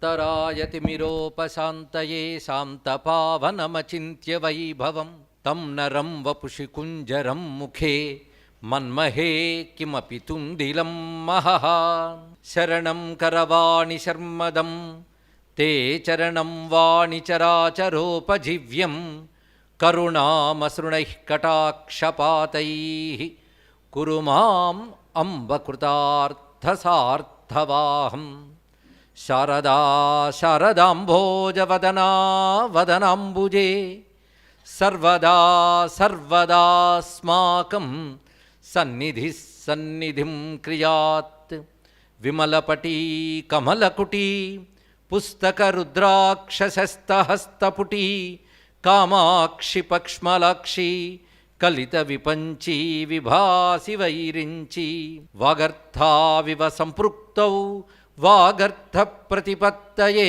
శాంతరాయతిమిరోపశాంతయే శాంతపావనమచింత్య వైభవం తం నరం వపుషి కుంజరం ముఖే మన్మహే కిమపి తుందిలం మహః శరణం కరవాణి శర్మదం తే చరణం వాణి చరాచరోపజీవ్యం కరుణామసృణైః కటాక్షపాతైః కురు మాం అంబ కృతార్థసార్థవాహం శారదా శారదాంభోజవదనా వదనాంబుజే సర్వదా సర్వదాస్మాకం సన్నిధి సన్నిధిం క్రియాత్ విమలపటీ కమలకుటీ పుస్తకరుద్రాక్షసస్తహస్తపుటీ కామాక్షి పక్ష్మలాక్షి కలిత విపంచీ విభాసి వైరించి వాగర్థావివ సంపృక్తౌ వాగర్థ ప్రతిపత్తయే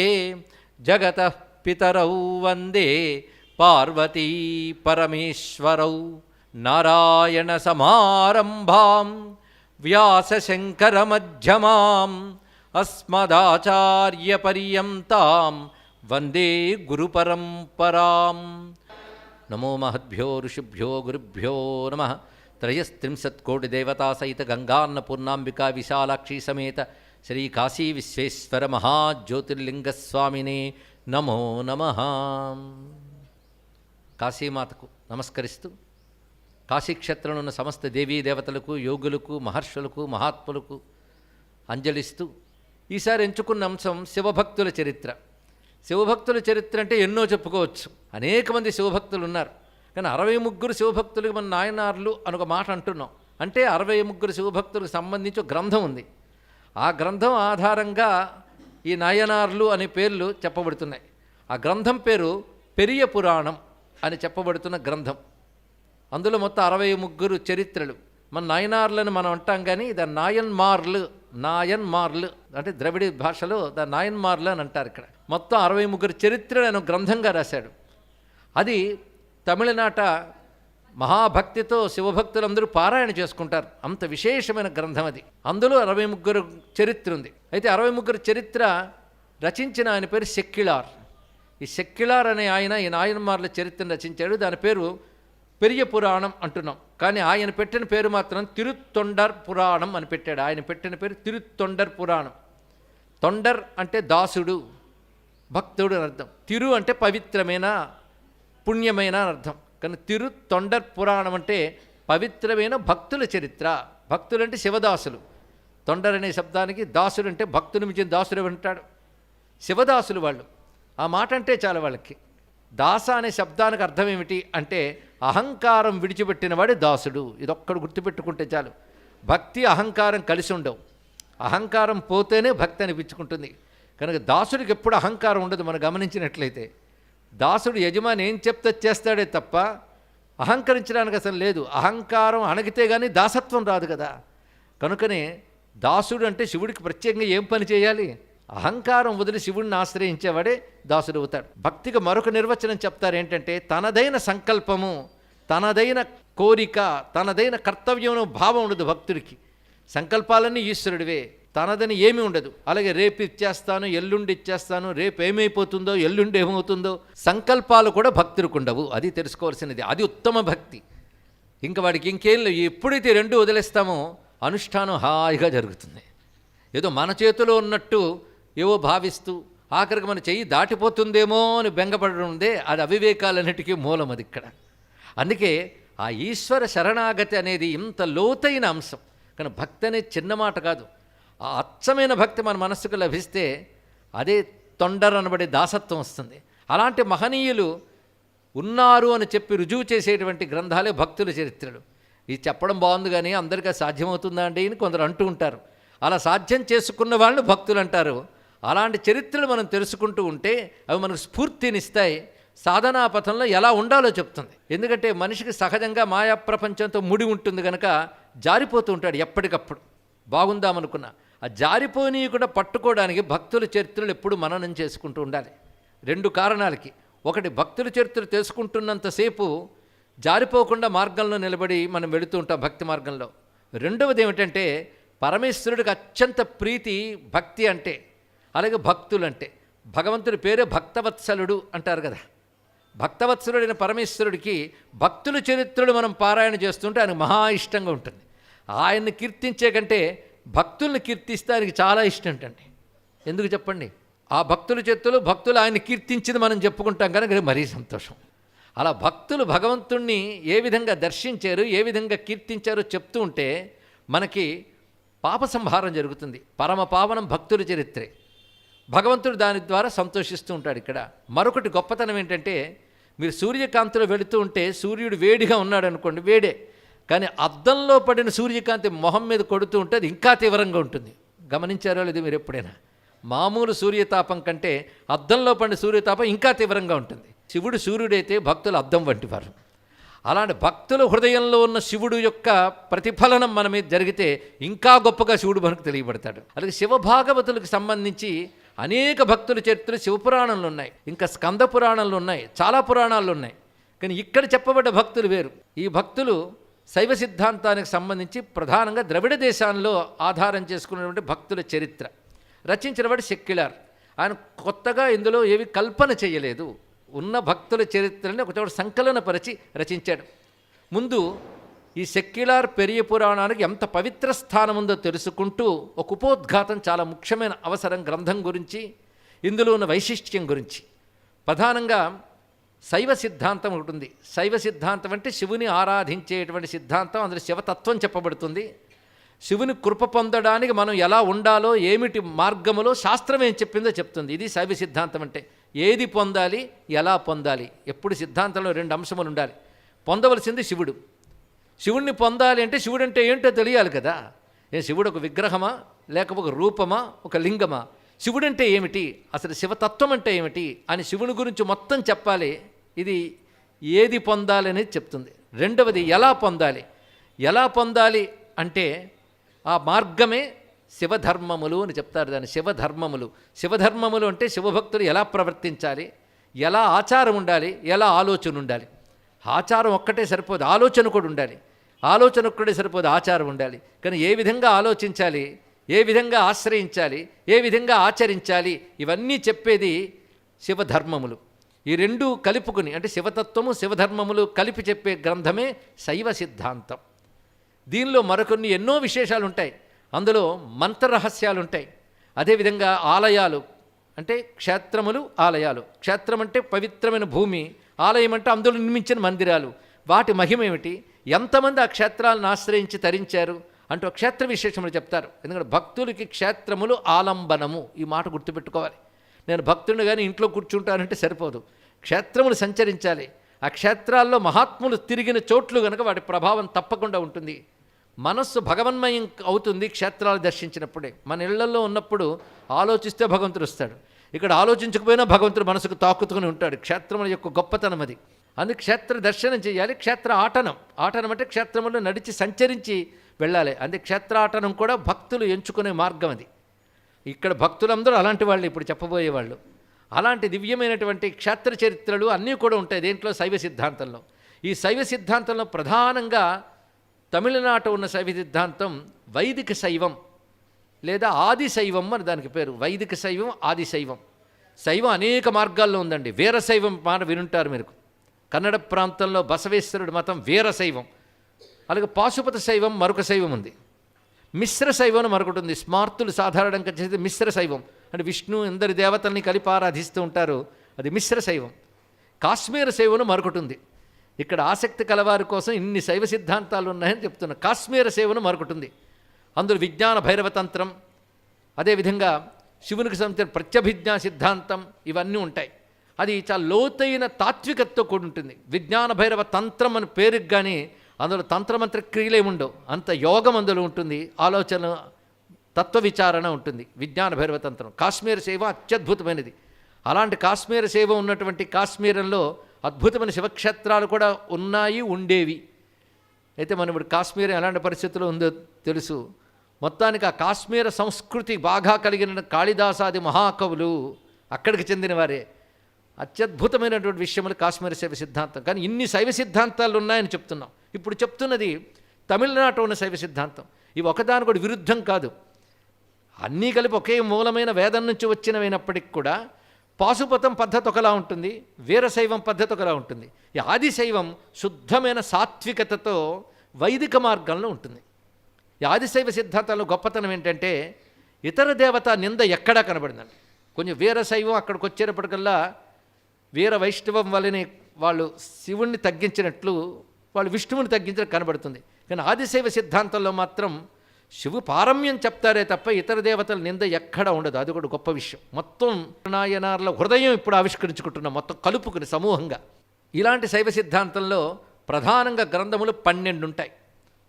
జగతః పితరౌ వందే పార్వతీ పరమేశ్వరౌ నారాయణ సమారంభాం వ్యాసశంకరమధ్యమాం అస్మదాచార్యపర్యంతాం వందే గురుపరంపరాం. నమో మహద్భ్యో ఋషిభ్యో గురుభ్యో నమః. త్రయస్త్రింశత్కోటిదేవతా సహిత గంగాన్నపూర్ణాంబికా విశాలాక్షి సమేత శ్రీ కాశీ విశ్వేశ్వర మహాజ్యోతిర్లింగస్వామినే నమో నమః. కాశీమాతకు నమస్కరిస్తూ కాశీక్షేత్రంలో ఉన్న సమస్త దేవీ దేవతలకు, యోగులకు, మహర్షులకు, మహాత్ములకు అంజలిస్తూ ఈసారి ఎంచుకున్న అంశం శివభక్తుల చరిత్ర. శివభక్తుల చరిత్ర అంటే ఎన్నో చెప్పుకోవచ్చు. అనేక మంది శివభక్తులు ఉన్నారు. కానీ 63 శివభక్తులకు మన నాయనార్లు అని ఒక మాట అంటున్నాం. అంటే 63 శివభక్తులకు సంబంధించి ఒక గ్రంథం ఉంది. ఆ గ్రంథం ఆధారంగా ఈ నాయనార్లు అనే పేర్లు చెప్పబడుతున్నాయి. ఆ గ్రంథం పేరు పెరియ పురాణం అని చెప్పబడుతున్న గ్రంథం. అందులో మొత్తం 63 చరిత్రలు. మన నాయనార్లను మనం అంటాం, కానీ ద నాయన్మార్లు అంటే ద్రవిడ భాషలో ద నాయన్మార్లు అని అంటారు. ఇక్కడ మొత్తం 63 చరిత్రలు ఆయన గ్రంథంగా రాశాడు. అది తమిళనాట మహాభక్తితో శివభక్తులందరూ పారాయణ చేసుకుంటారు. అంత విశేషమైన గ్రంథం అది. అందులో 63 చరిత్ర ఉంది. అయితే 63 చరిత్ర రచించిన ఆయన పేరు సెక్కిళార్. ఈ సెక్కిళార్ అనే ఆయన ఈ నాయన్మార్ల చరిత్రను రచించాడు. దాని పేరు పెరియ పురాణం అంటున్నాం. కానీ ఆయన పెట్టిన పేరు మాత్రం తిరుత్తొండర్ పురాణం అని పెట్టాడు. ఆయన పెట్టిన పేరు తిరుత్తొండర్ పురాణం. తొండర్ అంటే దాసుడు, భక్తుడు అని అర్థం. తిరు అంటే పవిత్రమైన, పుణ్యమైన అని అర్థం. కానీ తిరుత్తొండర్ పురాణం అంటే పవిత్రమైన భక్తుల చరిత్ర. భక్తులు అంటే శివదాసులు. తొండర్ అనే శబ్దానికి దాసుడు అంటే భక్తుని మించిన దాసుడు ఉంటాడు. శివదాసులు వాళ్ళు. ఆ మాట అంటే చాలా వాళ్ళకి. దాస అనే శబ్దానికి అర్థం ఏమిటి అంటే అహంకారం విడిచిపెట్టిన వాడే దాసుడు. ఇదొక్కడు గుర్తుపెట్టుకుంటే చాలు. భక్తి అహంకారం కలిసి ఉండవు. అహంకారం పోతేనే భక్తి అనిపించుకుంటుంది. కనుక దాసుడికి ఎప్పుడు అహంకారం ఉండదు. మనం గమనించినట్లయితే దాసుడు యజమాని ఏం చెప్తే చేస్తాడే తప్ప అహంకరించడానికి అసలు లేదు. అహంకారం అణగితే కానీ దాసత్వం రాదు కదా. కనుకనే దాసుడు అంటే శివుడికి ప్రత్యేకంగా ఏం పని చేయాలి? అహంకారం వదిలి శివుడిని ఆశ్రయించేవాడే దాసుడు అవుతాడు. భక్తికి మరొక నిర్వచనం చెప్తారు. ఏంటంటే తనదైన సంకల్పము, తనదైన కోరిక, తనదైన కర్తవ్యం భావం ఉండదు భక్తుడికి. సంకల్పాలన్నీ ఈశ్వరుడివే, తనదని ఏమీ ఉండదు. అలాగే రేపు ఇచ్చేస్తాను, ఎల్లుండి ఇచ్చేస్తాను, రేపు ఏమైపోతుందో, ఎల్లుండి ఏమవుతుందో సంకల్పాలు కూడా భక్తుడికి ఉండవు. అది తెలుసుకోవాల్సినది. అది ఉత్తమ భక్తి. ఇంకా వాడికి ఇంకేం లేదు. ఎప్పుడైతే రెండు వదిలేస్తామో అనుష్ఠానం హాయిగా జరుగుతుంది. ఏదో మన చేతిలో ఉన్నట్టు ఏవో భావిస్తూ ఆఖరికి మన చెయ్యి దాటిపోతుందేమో అని బెంగపడడం ఉందే, అది అవివేకాలన్నిటికీ మూలం. అది ఇక్కడ. అందుకే ఆ ఈశ్వర శరణాగతి అనేది ఇంత లోతైన అంశం. కానీ భక్తి అనేది చిన్న మాట కాదు. ఆ అచ్చమైన భక్తి మన మనస్సుకు లభిస్తే అదే తొండర్ అనబడే దాసత్వం వస్తుంది. అలాంటి మహనీయులు ఉన్నారు అని చెప్పి రుజువు చేసేటువంటి గ్రంథాలే భక్తుల చరిత్రలు. ఇది చెప్పడం బాగుంది, కానీ అందరికీ సాధ్యమవుతుందా అండి అని కొందరు అంటూ ఉంటారు. అలా సాధ్యం చేసుకున్న వాళ్ళని భక్తులు అంటారు. అలాంటి చరిత్రలు మనం తెలుసుకుంటూ ఉంటే అవి మనకు స్ఫూర్తినిస్తాయి. సాధనా పథంలో ఎలా ఉండాలో చెప్తుంది. ఎందుకంటే మనిషికి సహజంగా మాయా ప్రపంచంతో ముడి ఉంటుంది కనుక జారిపోతూ ఉంటాడు ఎప్పటికప్పుడు. బాగుందామనుకున్నా ఆ జారిపోనీయకుండా పట్టుకోవడానికి భక్తుల చరిత్రలు ఎప్పుడు మననం చేసుకుంటూ ఉండాలి. 2 కారణాలకి. ఒకటి, భక్తుల చరిత్ర తెలుసుకుంటున్నంతసేపు జారిపోకుండా మార్గంలో నిలబడి మనం వెళుతూ ఉంటాం భక్తి మార్గంలో. రెండవది ఏమిటంటే పరమేశ్వరుడికి అత్యంత ప్రీతి భక్తి అంటే, అలాగే భక్తులంటే. భగవంతుడి పేరే భక్తవత్సలుడు అంటారు కదా. భక్తవత్సలుడైన పరమేశ్వరుడికి భక్తుల చరిత్రలు మనం పారాయణ చేస్తుంటే ఆయనకు మహా ఇష్టంగా ఉంటుంది. ఆయన్ని కీర్తించే కంటే భక్తుల్ని కీర్తిస్తే ఆయనకి చాలా ఇష్టం అంటండి. ఎందుకు చెప్పండి? ఆ భక్తుల చేతులు భక్తులు ఆయన్ని కీర్తించింది మనం చెప్పుకుంటాం కనుక మరీ సంతోషం. అలా భక్తులు భగవంతుణ్ణి ఏ విధంగా దర్శించారు, ఏ విధంగా కీర్తించారో చెప్తూ ఉంటే మనకి పాప సంహారం జరుగుతుంది. పరమ పావనం భక్తుల చరిత్రే. భగవంతుడు దాని ద్వారా సంతోషిస్తూ ఉంటాడు. ఇక్కడ మరొకటి గొప్పతనం ఏంటంటే, మీరు సూర్యకాంతిలో వెళుతూ ఉంటే సూర్యుడు వేడిగా ఉన్నాడు అనుకోండి, వేడే, కానీ అద్దంలో పడిన సూర్యకాంతి మొహం మీద కొడుతూ ఉంటే అది ఇంకా తీవ్రంగా ఉంటుంది. గమనించారో లేదు మీరు ఎప్పుడైనా? మామూలు సూర్యతాపం కంటే అద్దంలో పడిన సూర్యతాపం ఇంకా తీవ్రంగా ఉంటుంది. శివుడు సూర్యుడైతే భక్తులు అద్దం వంటివారు. అలాంటి భక్తుల హృదయంలో ఉన్న శివుడు యొక్క ప్రతిఫలనం మన మీద జరిగితే ఇంకా గొప్పగా శివుడు మనకు తెలియబడతాడు. అలాగే శివభాగవతులకు సంబంధించి అనేక భక్తుల చరిత్రలు శివపురాణంలో ఉన్నాయి, ఇంకా స్కంద పురాణంలో ఉన్నాయి, చాలా పురాణాల్లో ఉన్నాయి. కానీ ఇక్కడ చెప్పబడ్డ భక్తులు వేరు. ఈ భక్తులు శైవ సిద్ధాంతానికి సంబంధించి ప్రధానంగా ద్రవిడ దేశాల్లో ఆధారం చేసుకున్నటువంటి భక్తుల చరిత్ర రచించిన వాడు సెక్యులర్. ఆయన కొత్తగా ఇందులో ఏవి కల్పన చేయలేదు. ఉన్న భక్తుల చరిత్రని ఒకచోట సంకలనపరిచి రచించాడు. ముందు ఈ సెక్యులర్ పెరియ పురాణానికి ఎంత పవిత్ర స్థానం ఉందో తెలుసుకుంటూ ఒక ఉపోద్ఘాతం చాలా ముఖ్యమైన అవసరం గ్రంథం గురించి, ఇందులో ఉన్న వైశిష్ట్యం గురించి. ప్రధానంగా శైవ సిద్ధాంతం ఒకటి ఉంది. శైవ సిద్ధాంతం అంటే శివుని ఆరాధించేటువంటి సిద్ధాంతం. అందులో శివతత్వం చెప్పబడుతుంది. శివుని కృప పొందడానికి మనం ఎలా ఉండాలో, ఏమిటి మార్గములో శాస్త్రం ఏం చెప్పిందో చెప్తుంది. ఇది శైవ సిద్ధాంతం అంటే. ఏది పొందాలి, ఎలా పొందాలి. ఎప్పుడు సిద్ధాంతంలో రెండు అంశములు ఉండాలి. పొందవలసింది శివుడు. శివుణ్ణి పొందాలి అంటే శివుడు అంటే ఏంటో తెలియాలి కదా. శివుడు ఒక విగ్రహమా, లేక ఒక రూపమా, ఒక లింగమా? శివుడు అంటే ఏమిటి, అసలు శివతత్వం అంటే ఏమిటి అని శివుని గురించి మొత్తం చెప్పాలి. ఇది ఏది పొందాలి అనేది చెప్తుంది. రెండవది ఎలా పొందాలి. ఎలా పొందాలి అంటే ఆ మార్గమే శివధర్మములు అని చెప్తారు. దాన్ని శివధర్మములు. శివధర్మములు అంటే శివభక్తులు ఎలా ప్రవర్తించాలి, ఎలా ఆచారం ఉండాలి, ఎలా ఆలోచన ఉండాలి. ఆచారం ఒక్కటే సరిపోదు, ఆలోచన కూడా ఉండాలి. ఆలోచన ఒక్కటే సరిపోదు, ఆచారం ఉండాలి. కానీ ఏ విధంగా ఆలోచించాలి, ఏ విధంగా ఆశ్రయించాలి, ఏ విధంగా ఆచరించాలి, ఇవన్నీ చెప్పేది శివధర్మములు. ఈ రెండూ కలుపుకుని అంటే శివతత్వము శివధర్మములు కలిపి చెప్పే గ్రంథమే శైవ సిద్ధాంతం. దీనిలో మరికొన్ని ఎన్నో విశేషాలు ఉంటాయి. అందులో మంత్రరహస్యాలు ఉంటాయి. అదేవిధంగా ఆలయాలు అంటే క్షేత్రములు, ఆలయాలు. క్షేత్రం అంటే పవిత్రమైన భూమి, ఆలయం అంటే అందులో నిర్మించిన మందిరాలు. వాటి మహిమ ఏమిటి, ఎంతమంది ఆ క్షేత్రాలను ఆశ్రయించి తరించారు అంటూ క్షేత్ర విశేషములు చెప్తారు. ఎందుకంటే భక్తులకి క్షేత్రములు ఆలంబనము. ఈ మాట గుర్తుపెట్టుకోవాలి. నేను భక్తుడిని కానీ ఇంట్లో కూర్చుంటానంటే సరిపోదు, క్షేత్రములు సంచరించాలి. ఆ క్షేత్రాల్లో మహాత్ములు తిరిగిన చోట్లు కనుక వాటి ప్రభావం తప్పకుండా ఉంటుంది. మనస్సు భగవన్మయం అవుతుంది క్షేత్రాలు దర్శించినప్పుడే. మన ఇళ్లలో ఉన్నప్పుడు ఆలోచిస్తే భగవంతుడు వస్తాడు. ఇక్కడ ఆలోచించకపోయినా భగవంతుడు మనసుకు తాకుతుకుని ఉంటాడు. క్షేత్రముల యొక్క గొప్పతనం అది. అందుకు క్షేత్ర దర్శనం చేయాలి. క్షేత్ర ఆటనం, ఆటనం అంటే క్షేత్రములో నడిచి సంచరించి వెళ్ళాలి. అందుకే క్షేత్రాటనం కూడా భక్తులు ఎంచుకునే మార్గం అది. ఇక్కడ భక్తులందరూ అలాంటి వాళ్ళు, ఇప్పుడు చెప్పబోయేవాళ్ళు. అలాంటి దివ్యమైనటువంటి క్షేత్ర చరిత్రలు అన్నీ కూడా ఉంటాయి దేంట్లో, శైవ సిద్ధాంతంలో. ఈ శైవ సిద్ధాంతంలో ప్రధానంగా తమిళనాట ఉన్న శైవ సిద్ధాంతం వైదిక శైవం లేదా ఆది శైవం అని దానికి పేరు. వైదిక శైవం, ఆది శైవం. శైవం అనేక మార్గాల్లో ఉందండి. వీరశైవం మాట వినుంటారు మీరు. కన్నడ ప్రాంతంలో బసవేశ్వరుడు మతం వీరశైవం. అలాగే పాశుపత శైవం మరొక శైవం ఉంది. మిశ్ర శైవం మరొకటి ఉంది. స్మార్తులు సాధారణంగా చేసే మిశ్ర శైవం అంటే విష్ణు అందరి దేవతల్ని కలిపి ఆరాధిస్తూ ఉంటారు, అది మిశ్ర శైవం. కాశ్మీర శైవం మరొకటి ఉంది. ఇక్కడ ఆసక్తి కలవారి కోసం ఇన్ని శైవ సిద్ధాంతాలు ఉన్నాయని చెప్తున్నా. కాశ్మీర శైవం మరొకటి ఉంది. అందులో విజ్ఞాన భైరవ తంత్రం, అదేవిధంగా శివునికి సంబంధించిన ప్రత్యభిజ్ఞా సిద్ధాంతం, ఇవన్నీ ఉంటాయి. అది చాలా లోతైన తాత్వికతతో కూడి ఉంటుంది. విజ్ఞాన భైరవ తంత్రం అని పేరుకి కానీ అందులో తంత్రమంత్ర క్రియలే ఉండవు. అంత యోగం అందులో ఉంటుంది, ఆలోచన తత్వ విచారణ ఉంటుంది. విజ్ఞాన భైరవ తంత్రం. కాశ్మీర సేవ అత్యద్భుతమైనది. అలాంటి కాశ్మీర సేవ ఉన్నటువంటి కాశ్మీరంలో అద్భుతమైన శివక్షేత్రాలు కూడా ఉన్నాయి, ఉండేవి. అయితే మనం ఇప్పుడు కాశ్మీర్ ఎలాంటి పరిస్థితుల్లో ఉందో తెలుసు. మొత్తానికి ఆ కాశ్మీర సంస్కృతి బాగా కలిగిన కాళిదాసాది మహాకవులు అక్కడికి చెందిన వారే. అత్యద్భుతమైనటువంటి విషయములు కాశ్మీర శైవ సిద్ధాంతం. కానీ ఇన్ని శైవ సిద్ధాంతాలు ఉన్నాయని చెప్తున్నాం. ఇప్పుడు చెప్తున్నది తమిళనాట ఉన్న శైవ సిద్ధాంతం. ఇవి ఒకదాని కూడా విరుద్ధం కాదు, అన్నీ కలిపి ఒకే మూలమైన వేదం నుంచి వచ్చినవైనప్పటికి కూడా పాశుపతం పద్ధతి ఒకలా ఉంటుంది, వీరశైవం పద్ధతి ఒకలా ఉంటుంది. ఈ ఆదిశైవం శుద్ధమైన సాత్వికతతో వైదిక మార్గంలో ఉంటుంది. ఈ ఆదిశైవ సిద్ధాంతాల్లో గొప్పతనం ఏంటంటే ఇతర దేవత నింద ఎక్కడా కనబడిందండి. కొంచెం వీరశైవం అక్కడికి వచ్చేటప్పటికల్లా వీర వైష్ణవం వల్లనే వాళ్ళు శివుణ్ణి తగ్గించినట్లు వాళ్ళు విష్ణువుని తగ్గించడం కనబడుతుంది. కానీ ఆదిశైవ సిద్ధాంతంలో మాత్రం శివు పారమ్యం చెప్తారే తప్ప ఇతర దేవతల నింద ఎక్కడా ఉండదు. అది కూడా గొప్ప విషయం. మొత్తం నాయనార్ల హృదయం ఇప్పుడు ఆవిష్కరించుకుంటున్నాం, మొత్తం కలుపుకుని సమూహంగా. ఇలాంటి శైవ సిద్ధాంతంలో ప్రధానంగా గ్రంథములు 12 ఉంటాయి.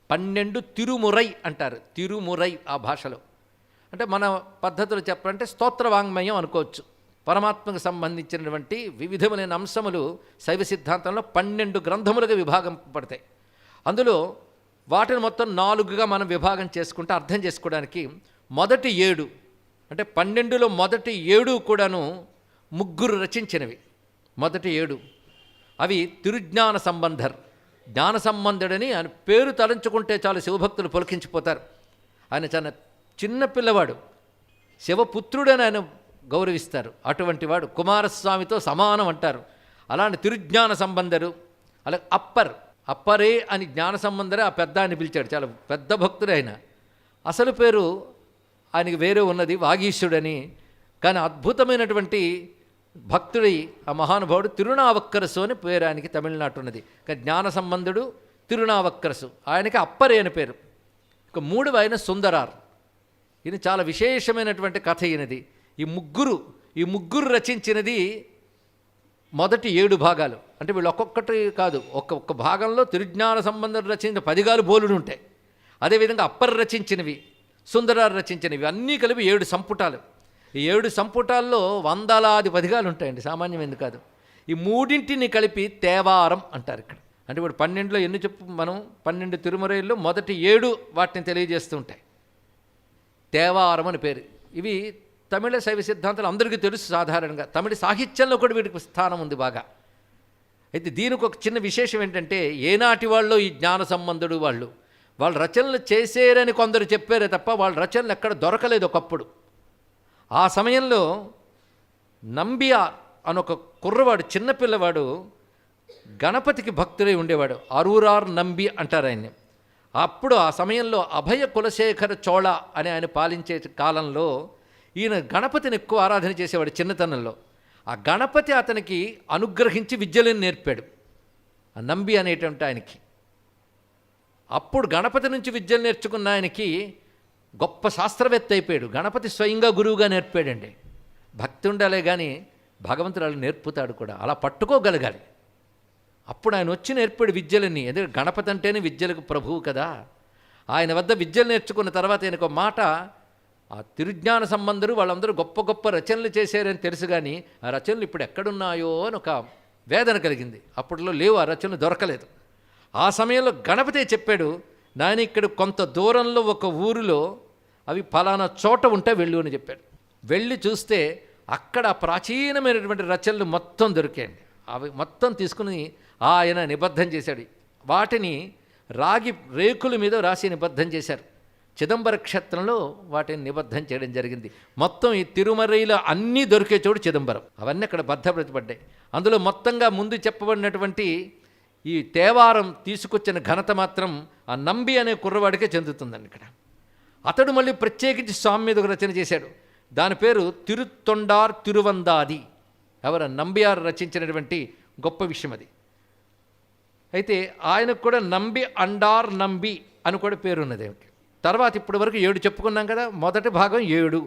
12 తిరుమురై అంటారు. తిరుమురై ఆ భాషలో అంటే మన పద్ధతులు చెప్పాలంటే స్తోత్ర వాంగ్మయం అనుకోవచ్చు. పరమాత్మకు సంబంధించినటువంటి వివిధమైన అంశములు శైవ సిద్ధాంతంలో 12 గ్రంథములుగా విభాగం పడతాయి. అందులో వాటిని మొత్తం 4గా మనం విభాగం చేసుకుంటే అర్థం చేసుకోవడానికి మొదటి 7 అంటే 12లో మొదటి 7 కూడాను 3 రచించినవి. మొదటి 7 అవి తిరుజ్ఞాన సంబంధర్, జ్ఞాన సంబంధుడని ఆయన పేరు తలంచుకుంటే చాలు శివభక్తులు పులకించిపోతారు. ఆయన చాలా చిన్న పిల్లవాడు, శివపుత్రుడని ఆయన గౌరవిస్తారు. అటువంటి వాడు కుమారస్వామితో సమానం అంటారు. అలాంటి తిరుజ్ఞాన సంబంధరు. అలాగే అప్పరే అని జ్ఞాన సంబంధరే ఆ పెద్ద అని పిలిచాడు. చాలా పెద్ద భక్తుడు ఆయన. అసలు పేరు ఆయనకి వేరే ఉన్నది, వాగీశుడని. కానీ అద్భుతమైనటువంటి భక్తుడి ఆ మహానుభావుడు తిరునావక్కరసు అని పేరు ఆయనకి తమిళనాడు ఉన్నది. కానీ జ్ఞాన సంబంధుడు తిరునావక్కరసు, ఆయనకి అప్పరే అని పేరు. ఇక 3వ ఆయన సుందరార్. ఇది చాలా విశేషమైనటువంటి కథ ఈయనది. ఈ ముగ్గురు రచించినది మొదటి 7 భాగాలు. అంటే వీళ్ళు ఒక్కొక్కటి కాదు, ఒక్కొక్క భాగంలో తిరుజ్ఞాన సంబంధం రచించిన 10 బోలుడు ఉంటాయి. అదేవిధంగా అప్పర్ రచించినవి, సుందరార్ రచించినవి అన్నీ కలిపి 7 సంపుటాలు. ఈ 7 సంపుటాల్లో వందలాది 10 ఉంటాయండి, సామాన్యమైంది కాదు. ఈ 3ని కలిపి తేవారం అంటారు ఇక్కడ. అంటే ఇప్పుడు 12లో ఎన్ని చెప్పు మనం 12 తిరుమరైల్లో మొదటి 7 వాటిని తెలియజేస్తూ ఉంటాయి. తేవారం అని పేరు. ఇవి తమిళ శైవ సిద్ధాంతాలు అందరికీ తెలుసు. సాధారణంగా తమిళ సాహిత్యంలో కూడా వీటికి స్థానం ఉంది బాగా. అయితే దీనికి ఒక చిన్న విశేషం ఏంటంటే ఏనాటి వాళ్ళు ఈ జ్ఞాన సంబంధుడు వాళ్ళు రచనలు చేసేరని కొందరు చెప్పారే తప్ప వాళ్ళ రచనలు ఎక్కడ దొరకలేదు ఒకప్పుడు. ఆ సమయంలో నంబియార్ అనొక కుర్రవాడు, చిన్నపిల్లవాడు, గణపతికి భక్తుడై ఉండేవాడు. అరూరార్ నంబి అంటారు ఆయన్ని. అప్పుడు ఆ సమయంలో అభయ కులశేఖర చోళ అని ఆయన పాలించే కాలంలో ఈయన గణపతిని ఎక్కువ ఆరాధన చేసేవాడు చిన్నతనంలో. ఆ గణపతి అతనికి అనుగ్రహించి విద్యలను నేర్పాడు, ఆ నంబి అనేటువంటి ఆయనకి. అప్పుడు గణపతి నుంచి విద్యలు నేర్చుకున్న ఆయనకి గొప్ప శాస్త్రవేత్త అయిపోయాడు. గణపతి స్వయంగా గురువుగా నేర్పాడండి. భక్తి ఉండాలే కానీ భగవంతుడు అలా నేర్పుతాడు కూడా, అలా పట్టుకోగలగాలి. అప్పుడు ఆయన వచ్చి నేర్పాడు విద్యలన్నీ. ఎందుకంటే గణపతి అంటేనే విద్యలకు ప్రభువు కదా. ఆయన వద్ద విద్యలు నేర్చుకున్న తర్వాత ఆయనకు మాట, ఆ తిరుజ్ఞాన సంబంధులు వాళ్ళందరూ గొప్ప గొప్ప రచనలు చేశారని తెలుసు, కానీ ఆ రచనలు ఇప్పుడు ఎక్కడున్నాయో అని ఒక వేదన కలిగింది. అప్పట్లో లేవు, ఆ రచనలు దొరకలేదు. ఆ సమయంలో గణపతే చెప్పాడు, నాయన ఇక్కడ కొంత దూరంలో ఒక ఊరిలో అవి ఫలానా చోట ఉంటే వెళ్ళు అని చెప్పాడు. వెళ్ళి చూస్తే అక్కడ ప్రాచీనమైనటువంటి రచనలు మొత్తం దొరికాయండి. అవి మొత్తం తీసుకుని ఆయన నిబద్ధం చేశాడు. వాటిని రాగి రేకుల మీద రాసి నిబద్ధం చేశారు. చిదంబర క్షేత్రంలో వాటిని నిబద్ధం చేయడం జరిగింది. మొత్తం ఈ తిరుమరైలో అన్నీ దొరికే చోటు చిదంబరం. అవన్నీ అక్కడ భద్రపరచబడ్డాయి. అందులో మొత్తంగా ముందు చెప్పబడినటువంటి ఈ తేవారం తీసుకొచ్చిన ఘనత మాత్రం ఆ నంబి అనే కుర్రవాడికే చెందుతుందండి. ఇక్కడ అతడు మళ్ళీ ప్రత్యేకించి స్వామి మీద ఒక రచన చేశాడు. దాని పేరు తిరుత్తొండార్ తిరువందాది. ఎవరు నంబియార్ రచించినటువంటి గొప్ప విషయం అది. అయితే ఆయనకు కూడా నంబి అండార్ నంబి అని కూడా పేరున్నది. తర్వాత ఇప్పటి వరకు 7 చెప్పుకున్నాం కదా. మొదటి భాగం 7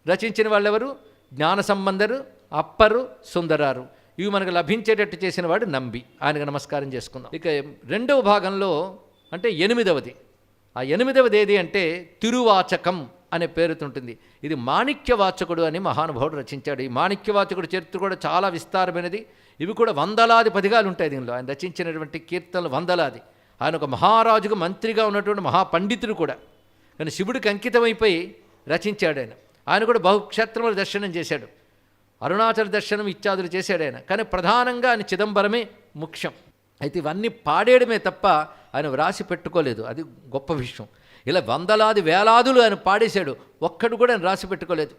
రచించిన వాళ్ళెవరు? జ్ఞాన సంబంధరు, అప్పరు, సుందరారు. ఇవి మనకు లభించేటట్టు చేసిన వాడు నంబి. ఆయనకు నమస్కారం చేసుకుందాం. ఇక 2వ భాగంలో అంటే 8వది. ఆ 8వది ఏది అంటే తిరువాచకం అనే పేరుతుంటుంది. ఇది మాణిక్యవాచకుడు అని మహానుభావుడు రచించాడు. ఈ మాణిక్యవాచకుడు చరిత్ర కూడా చాలా విస్తారమైనది. ఇవి కూడా వందలాది 10 ఉంటాయి దీనిలో. ఆయన రచించినటువంటి కీర్తనలు వందలాది. ఆయన ఒక మహారాజుకు మంత్రిగా ఉన్నటువంటి మహాపండితుడు కూడా. కానీ శివుడికి అంకితమైపోయి రచించాడు ఆయన. ఆయన కూడా బహుక్షేత్రముల దర్శనం చేశాడు, అరుణాచల దర్శనం ఇత్యాదులు చేశాడు ఆయన. కానీ ప్రధానంగా ఆయన చిదంబరమే ముఖ్యం. అయితే ఇవన్నీ పాడేయడమే తప్ప ఆయన వ్రాసి పెట్టుకోలేదు. అది గొప్ప విషయం. ఇలా వందలాది వేలాదులు ఆయన పాడేశాడు, ఒక్కడు కూడా ఆయన రాసి పెట్టుకోలేదు.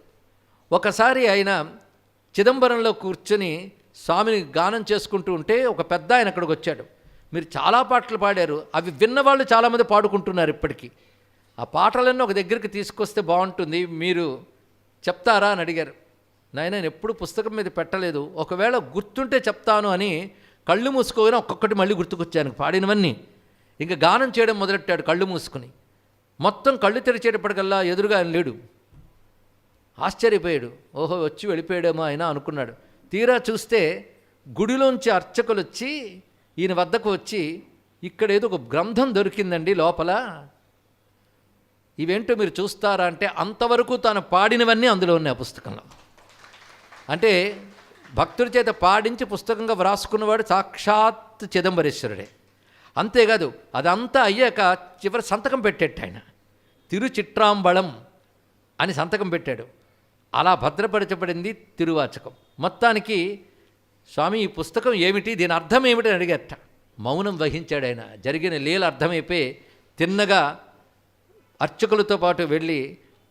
ఒకసారి ఆయన చిదంబరంలో కూర్చొని స్వామిని గానం చేసుకుంటూ ఉంటే ఒక పెద్ద ఆయన అక్కడికి వచ్చాడు. మీరు చాలా పాటలు పాడారు, అవి విన్నవాళ్ళు చాలామంది పాడుకుంటున్నారు ఇప్పటికీ. ఆ పాటలన్నీ ఒక దగ్గరికి తీసుకొస్తే బాగుంటుంది, మీరు చెప్తారా అని అడిగారు. నేను ఎప్పుడు పుస్తకం మీద పెట్టలేదు, ఒకవేళ గుర్తుంటే చెప్తాను అని కళ్ళు మూసుకోగానే ఒక్కొక్కటి మళ్ళీ గుర్తుకొచ్చాను పాడినవన్నీ. ఇంకా గానం చేయడం మొదలెట్టాడు కళ్ళు మూసుకుని. మొత్తం కళ్ళు తెరిచేటప్పటికల్లా ఎదురుగా ఆయన లేడు. ఆశ్చర్యపోయాడు. ఓహో, వచ్చి వెళ్ళిపోయాడేమో ఆయన అనుకున్నాడు. తీరా చూస్తే గుడిలోంచి అర్చకులు వచ్చి ఈయన వద్దకు వచ్చి, ఇక్కడ ఏదో ఒక గ్రంథం దొరికిందండి లోపల, ఇవేంటో మీరు చూస్తారా అంటే, అంతవరకు తాను పాడినవన్నీ అందులో ఉన్నాయి ఆ పుస్తకంలో. అంటే భక్తుడి చేత పాడించి పుస్తకంగా వ్రాసుకున్నవాడు సాక్షాత్ చిదంబరేశ్వరుడే. అంతేకాదు, అదంతా అయ్యాక చివరి సంతకం పెట్టేట ఆయన, తిరుచిట్రాంబళం అని సంతకం పెట్టాడు. అలా భద్రపరచబడింది తిరువాచకం. మొత్తానికి స్వామి ఈ పుస్తకం ఏమిటి, దీని అర్థం ఏమిటి అని అడిగేట. మౌనం వహించాడు ఆయన. జరిగిన లీల అర్థమైపోయి తిన్నగా అర్చకులతో పాటు వెళ్ళి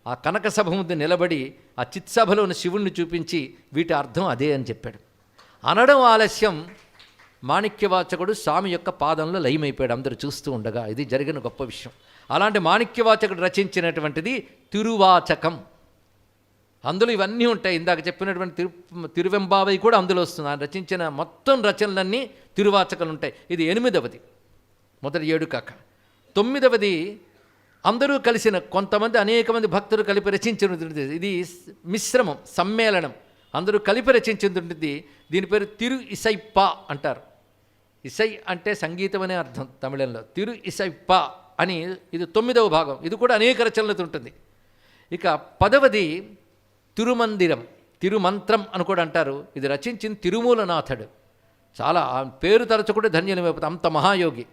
ఆ కనక సభ ముందు నిలబడి ఆ చిత్సభలో ఉన్న శివుణ్ణి చూపించి వీటి అర్థం అదే అని చెప్పాడు. అనడం ఆలస్యం మాణిక్యవాచకుడు స్వామి యొక్క పాదంలో లయమైపోయాడు అందరూ చూస్తూ ఉండగా. ఇది జరిగిన గొప్ప విషయం. అలాంటి మాణిక్యవాచకుడు రచించినటువంటిది తిరువాచకం. అందులో ఇవన్నీ ఉంటాయి. ఇందాక చెప్పినటువంటి తిరువెంబావై కూడా అందులో వస్తుంది. ఆయన రచించిన మొత్తం రచనలన్నీ తిరువాచకలు ఉంటాయి. ఇది 8వది, మొదటి 7 కాక. 9వది అందరూ కలిసిన కొంతమంది అనేక మంది భక్తులు కలిపి రచించినటువంటిది. ఇది మిశ్రమం, సమ్మేళనం, అందరూ కలిపి రచించినటువంటిది. దీని పేరు తిరు ఇసైప్ప అంటారు. ఇసై అంటే సంగీతం అనే అర్థం తమిళంలో. తిరు ఇసైప్ప అని ఇది 9వ భాగం. ఇది కూడా అనేక రచనలతో ఉంటుంది. ఇక 10వది తిరుమందిరం, తిరుమంత్రం అని కూడా అంటారు. ఇది రచించింది తిరుమూలనాథుడు. చాలా పేరు తరచుకుంటే ధన్యులమైపోతుంది, అంత మహాయోగి.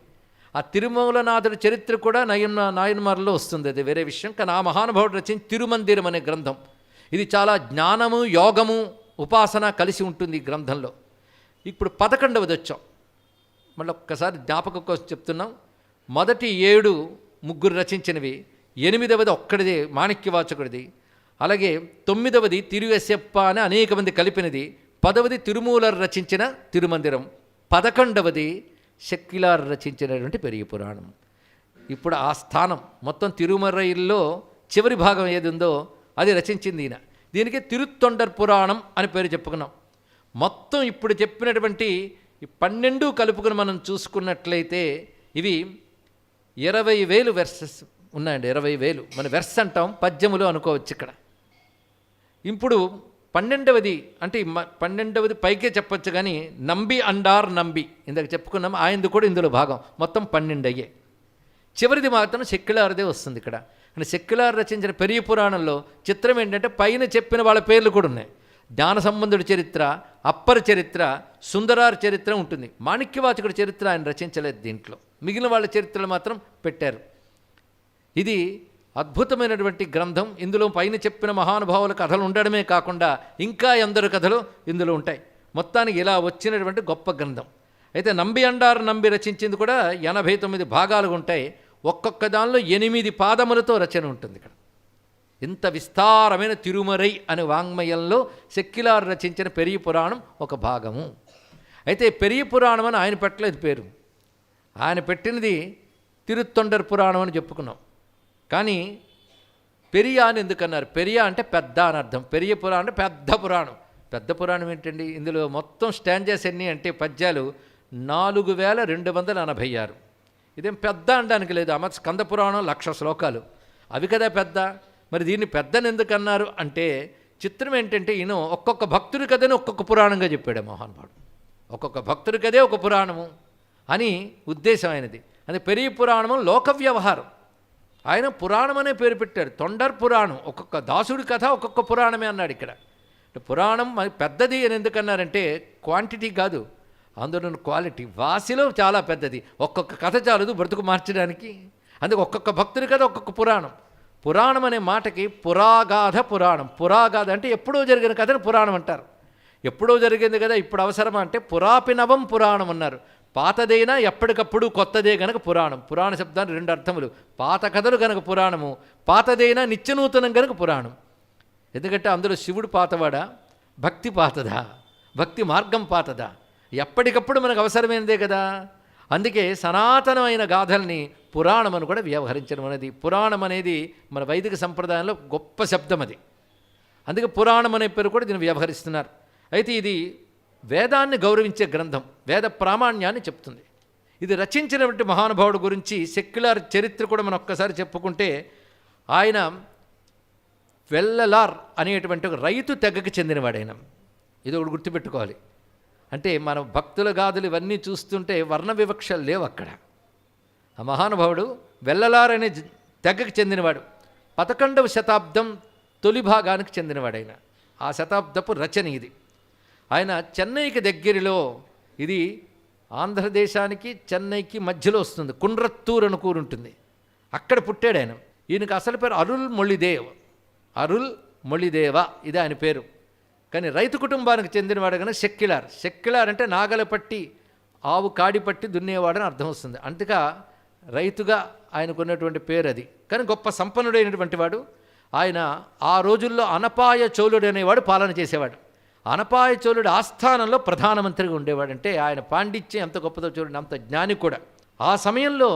ఆ తిరుమూలనాథుడి చరిత్ర కూడా నాయన్మార్లో వస్తుంది, అది వేరే విషయం. కానీ ఆ మహానుభావుడు రచించి తిరుమందిరం అనే గ్రంథం. ఇది చాలా జ్ఞానము, యోగము, ఉపాసన కలిసి ఉంటుంది ఈ గ్రంథంలో. ఇప్పుడు 11వది వచ్చాం. మళ్ళీ ఒక్కసారి జ్ఞాపకం కోసం చెప్తున్నాం. మొదటి 7 ముగ్గురు రచించినవి, 8వది ఒక్కడిది మాణిక్యవాచకుడిది. అలాగే 9వది తిరువెస్యప్ప అని అనేక మంది కలిపినది. 10వది తిరుమూలర్ రచించిన తిరుమందిరం. 11వది శక్కిలార్ రచించినటువంటి పెరియ పురాణం. ఇప్పుడు ఆ స్థానం మొత్తం తిరుమరైల్లో చివరి భాగం ఏది ఉందో అది రచించింది ఈయన. దీనికి తిరుత్తొండర్ పురాణం అని పేరు చెప్పుకున్నాం. మొత్తం ఇప్పుడు చెప్పినటువంటి 12 కలుపుకుని మనం చూసుకున్నట్లయితే ఇవి 20,000 వెర్సెస్ ఉన్నాయండి. 20,000 మన వెర్స్ అంటాం, పద్యములు అనుకోవచ్చు ఇక్కడ. ఇప్పుడు 12వది అంటే 12వది పైకే చెప్పచ్చు, కానీ నంబి అండార్ నంబి ఇందాక చెప్పుకున్నాం, ఆయనది కూడా ఇందులో భాగం. మొత్తం 12 అయ్యే. చివరిది మాత్రం సెక్యులార్దే వస్తుంది ఇక్కడ. అంటే సెక్యులార్ రచించిన పెరియ పురాణంలో చిత్రం ఏంటంటే పైన చెప్పిన వాళ్ళ పేర్లు కూడా ఉన్నాయి. జ్ఞాన సంబంధుడి చరిత్ర, అప్పర్ చరిత్ర, సుందరార్ చరిత్ర ఉంటుంది. మాణిక్యవాచకుడి చరిత్ర ఆయన రచించలేదు దీంట్లో, మిగిలిన వాళ్ళ చరిత్రలు మాత్రం పెట్టారు. ఇది అద్భుతమైనటువంటి గ్రంథం. ఇందులో పైన చెప్పిన మహానుభావుల కథలు ఉండడమే కాకుండా ఇంకా ఎందరు కథలు ఇందులో ఉంటాయి. మొత్తానికి ఇలా వచ్చినటువంటి గొప్ప గ్రంథం. అయితే నంబి అండారు నంబి రచించింది కూడా 89 భాగాలు ఉంటాయి. ఒక్కొక్క దానిలో 8 పాదములతో రచన ఉంటుంది. ఇక్కడ ఇంత విస్తారమైన తిరుమరై అనే వాంగ్మయంలో సెక్యులార్ రచించిన పెరియ పురాణం ఒక భాగము. అయితే పెరియ పురాణం అని ఆయన పెట్టలేదు పేరు, ఆయన పెట్టినది తిరుత్తొండర్ పురాణం అని చెప్పుకున్నాం. కానీ పెరియ అని ఎందుకన్నారు? పెరియ అంటే పెద్ద అని అర్థం. పెరియ పురాణం అంటే పెద్ద పురాణం. పెద్ద పురాణం ఏంటండి? ఇందులో మొత్తం స్టాంజెస్ ఎన్ని అంటే పద్యాలు 4286. ఇదేం పెద్ద అనడానికి లేదు. అమ స్కంద పురాణం 1,00,000 శ్లోకాలు, అవి కదా పెద్ద. మరి దీన్ని పెద్దని ఎందుకన్నారు అంటే చిత్రం ఏంటంటే ఈయన ఒక్కొక్క భక్తుడి కథని ఒక్కొక్క పురాణంగా చెప్పాడు మహానుభావుడు. ఒక్కొక్క భక్తుడి కదే ఒక పురాణము అని ఉద్దేశం ఆయనది. అది పెరియ పురాణము లోక వ్యవహారం. ఆయన పురాణం అనే పేరు పెట్టాడు, తొండర్ పురాణం. ఒక్కొక్క దాసుడి కథ ఒక్కొక్క పురాణమే అన్నాడు ఇక్కడ. పురాణం పెద్దది అని ఎందుకన్నారంటే క్వాంటిటీ కాదు, అందులో క్వాలిటీ. వాసిలో చాలా పెద్దది. ఒక్కొక్క కథ చాలదు బ్రతుకు మార్చడానికి. అందుకే ఒక్కొక్క భక్తుడి కథ ఒక్కొక్క పురాణం. పురాణం అనే మాటకి పురాగాథ పురాణం. పురాగాథ అంటే ఎప్పుడో జరిగిన కథను పురాణం అంటారు. ఎప్పుడో జరిగింది కదా ఇప్పుడు అవసరమా అంటే పురాపినవం పురాణం అన్నారు. పాతదైనా ఎప్పటికప్పుడు కొత్తదే గనక పురాణం. పురాణ శబ్దానికి 2 అర్థములు. పాత కథలు గనక పురాణము, పాతదైనా నిత్యనూతనం గనక పురాణం. ఎందుకంటే అందులో శివుడు పాతవాడా, భక్తి పాతదా, భక్తి మార్గం పాతదా? ఎప్పటికప్పుడు మనకు అవసరమైనదే కదా. అందుకే సనాతనమైన గాథల్ని పురాణం అని కూడా వ్యవహరించడం అనేది. పురాణం అనేది మన వైదిక సంప్రదాయంలో గొప్ప శబ్దం అది. అందుకే పురాణం అనే పేరు కూడా దీన్ని వ్యవహరిస్తున్నారు. అయితే ఇది వేదాన్ని గౌరవించే గ్రంథం, వేద ప్రామాణ్యాన్ని చెప్తుంది. ఇది రచించినటువంటి మహానుభావుడు గురించి సెక్యులర్ చరిత్ర కూడా మనం ఒక్కసారి చెప్పుకుంటే, ఆయన వెల్లలార్ అనేటువంటి ఒక రైతు తెగకి చెందినవాడైన. ఇది ఒకటి గుర్తుపెట్టుకోవాలి. అంటే మనం భక్తుల గాథలు ఇవన్నీ చూస్తుంటే వర్ణ వివక్షలు లేవు అక్కడ. ఆ మహానుభావుడు వెల్లలార్ అనే తెగకి చెందినవాడు. 11వ శతాబ్దం తొలి భాగానికి చెందినవాడైన. ఆ శతాబ్దపు రచన ఇది. ఆయన చెన్నైకి దగ్గరలో, ఇది ఆంధ్రదేశానికి చెన్నైకి మధ్యలో వస్తుంది, కుండ్రత్తూర్ అని కూరుంటుంది, అక్కడ పుట్టాడు ఆయన. ఈయనకు అసలు పేరు అరుల్ మొళిదేవ్, అరుల్ మొళిదేవ ఇది ఆయన పేరు. కానీ రైతు కుటుంబానికి చెందినవాడు కనుక సెక్యులర్. సెక్యులర్ అంటే నాగల పట్టి, ఆవు కాడి పట్టి దున్నేవాడని అర్థం వస్తుంది. అందుక రైతుగా ఆయనకున్నటువంటి పేరు అది. కానీ గొప్ప సంపన్నుడైనటువంటి వాడు ఆయన. ఆ రోజుల్లో అనపాయ చోళుడు అనేవాడు పాలన చేసేవాడు. అనపాయ చోళుడు ఆస్థానంలో ప్రధానమంత్రిగా ఉండేవాడంటే ఆయన పాండిత్యం ఎంత గొప్పదో చూడండి, అంత జ్ఞాని కూడా. ఆ సమయంలో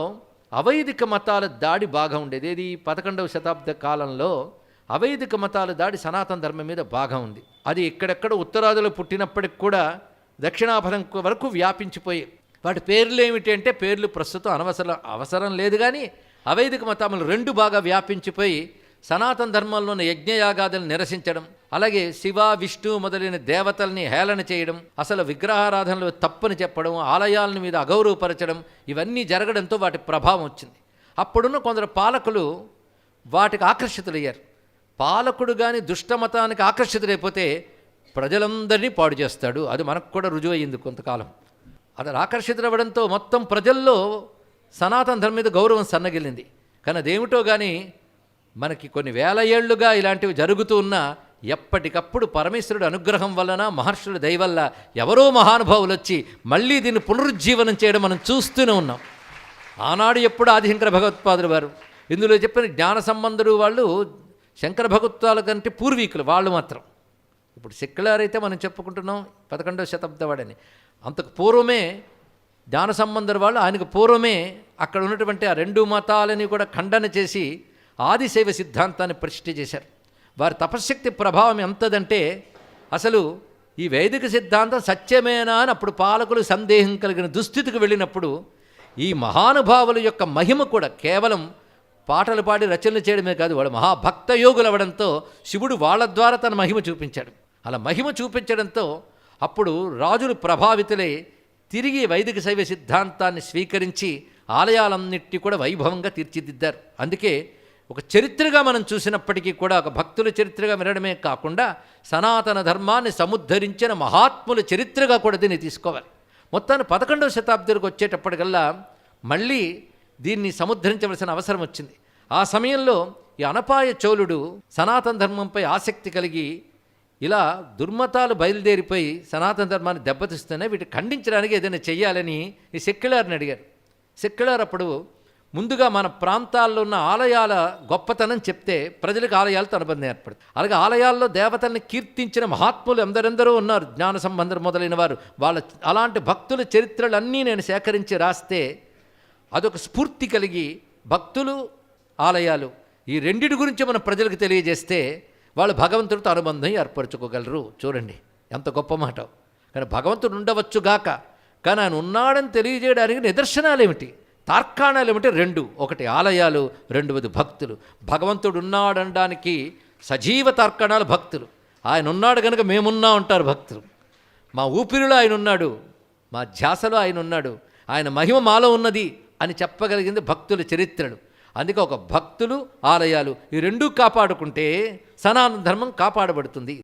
అవైదిక మతాల దాడి బాగా ఉండేది. ఇది 11వ శతాబ్ద కాలంలో అవైదిక మతాల దాడి సనాతన ధర్మం మీద బాగా ఉంది. అది ఎక్కడెక్కడ ఉత్తరాదిలో పుట్టినప్పటికి కూడా దక్షిణాభరం వరకు వ్యాపించిపోయి, వాటి పేర్లు ఏమిటి అంటే పేర్లు ప్రస్తుతం అవసరం లేదు. కానీ అవైదిక మతములు రెండు బాగా వ్యాపించిపోయి సనాతన ధర్మంలో ఉన్న యజ్ఞయాగాదులను నిరసించడం, అలాగే శివ విష్ణు మొదలైన దేవతల్ని హేళన చేయడం, అసలు విగ్రహారాధనలు తప్పని చెప్పడం, ఆలయాల మీద అగౌరవపరచడం, ఇవన్నీ జరగడంతో వాటి ప్రభావం వచ్చింది. అప్పుడున్న కొందరు పాలకులు వాటికి ఆకర్షితులయ్యారు. పాలకుడు కానీ దుష్టమతానికి ఆకర్షితులైపోతే ప్రజలందరినీ పాడు చేస్తాడు. అది మనకు కూడా రుజువు అయ్యింది కొంతకాలం. అతను ఆకర్షితులవ్వడంతో మొత్తం ప్రజల్లో సనాతన ధర్మం మీద గౌరవం సన్నగిల్లింది. కానీ అదేమిటో కానీ మనకి కొన్ని వేల ఏళ్లుగా ఇలాంటివి జరుగుతూ ఉన్నా ఎప్పటికప్పుడు పరమేశ్వరుడు అనుగ్రహం వలన, మహర్షుల దయ వల్ల ఎవరో మహానుభావులు వచ్చి మళ్ళీ దీన్ని పునరుజ్జీవనం చేయడం మనం చూస్తూనే ఉన్నాం. ఆనాడు ఎప్పుడు ఆదిశంకర భగవత్పాదులు వారు, ఇందులో చెప్పిన జ్ఞాన సంబంధుడు వాళ్ళు శంకర భగవత్పాదుల కంటే పూర్వీకులు వాళ్ళు మాత్రం. ఇప్పుడు సెక్యులర్ అయితే మనం చెప్పుకుంటున్నాం 11వ శతాబ్దం వాడని. అంతకు పూర్వమే జ్ఞాన సంబంధుడు వాళ్ళు, ఆయనకు పూర్వమే అక్కడ ఉన్నటువంటి ఆ రెండు మతాలని కూడా ఖండన చేసి ఆదిశైవ సిద్ధాంతాన్ని ప్రతిష్ఠ చేశారు. వారి తపశ్శక్తి ప్రభావం ఎంతదంటే అసలు ఈ వైదిక సిద్ధాంతం సత్యమేనా అని అప్పుడు పాలకులు సందేహం కలిగిన దుస్థితికి వెళ్ళినప్పుడు ఈ మహానుభావుల యొక్క మహిమ కూడా కేవలం పాటలు పాడి రచనలు చేయడమే కాదు, వాడు మహాభక్త యోగులు అవ్వడంతో శివుడు వాళ్ళ ద్వారా తన మహిమ చూపించాడు. అలా మహిమ చూపించడంతో అప్పుడు రాజులు ప్రభావితులై తిరిగి వైదిక శైవ సిద్ధాంతాన్ని స్వీకరించి ఆలయాలన్నిటి కూడా వైభవంగా తీర్చిదిద్దారు. అందుకే ఒక చరిత్రగా మనం చూసినప్పటికీ కూడా ఒక భక్తుల చరిత్రగా వినడమే కాకుండా సనాతన ధర్మాన్ని సముద్ధరించిన మహాత్ముల చరిత్రగా కూడా దీన్ని తీసుకోవాలి. మొత్తాన్ని 11వ శతాబ్దానికి వచ్చేటప్పటికల్లా మళ్ళీ దీన్ని సముద్ధరించవలసిన అవసరం వచ్చింది. ఆ సమయంలో ఈ అనపాయ చోళుడు సనాతన ధర్మంపై ఆసక్తి కలిగి ఇలా దుర్మతాలు బయలుదేరిపోయి సనాతన ధర్మాన్ని దెబ్బతీస్తున్నాయి, వీటిని ఖండించడానికి ఏదైనా చెయ్యాలని ఈ సెక్యులర్ని అడిగారు. సెక్యులర్ అప్పుడు ముందుగా మన ప్రాంతాల్లో ఉన్న ఆలయాల గొప్పతనం చెప్తే ప్రజలకు ఆలయాలతో అనుబంధం ఏర్పడుతుంది. అలాగే ఆలయాల్లో దేవతల్ని కీర్తించిన మహాత్ములు ఎందరెందరో ఉన్నారు, జ్ఞాన సంబంధం మొదలైన వారు. వాళ్ళ అలాంటి భక్తుల చరిత్రలన్నీ నేను సేకరించి రాస్తే అదొక స్ఫూర్తి కలిగి భక్తులు ఆలయాలు ఈ రెండిటి గురించి మనం ప్రజలకు తెలియజేస్తే వాళ్ళు భగవంతుడితో అనుబంధం ఏర్పరచుకోగలరు. చూడండి ఎంత గొప్ప మాట. కానీ భగవంతుడు ఉండవచ్చుగాక, కానీ ఆయన ఉన్నాడని తెలియజేయడానికి నిదర్శనాలు ఏమిటి, తార్కాణాలు ఏమిటి? రెండు, ఒకటి ఆలయాలు, రెండవది భక్తులు. భగవంతుడు ఉన్నాడనడానికి సజీవ తార్కాణాలు భక్తులు. ఆయన ఉన్నాడు కనుక మేమున్నా ఉంటారు భక్తులు. మా ఊపిరిలో ఆయన ఉన్నాడు, మా ధ్యాసలో ఆయన ఉన్నాడు, ఆయన మహిమ మాలో ఉన్నది అని చెప్పగలిగింది భక్తుల చరిత్రలు. అందుకే ఒక భక్తులు ఆలయాలు ఈ రెండూ కాపాడుకుంటే సనాతన ధర్మం కాపాడబడుతుంది.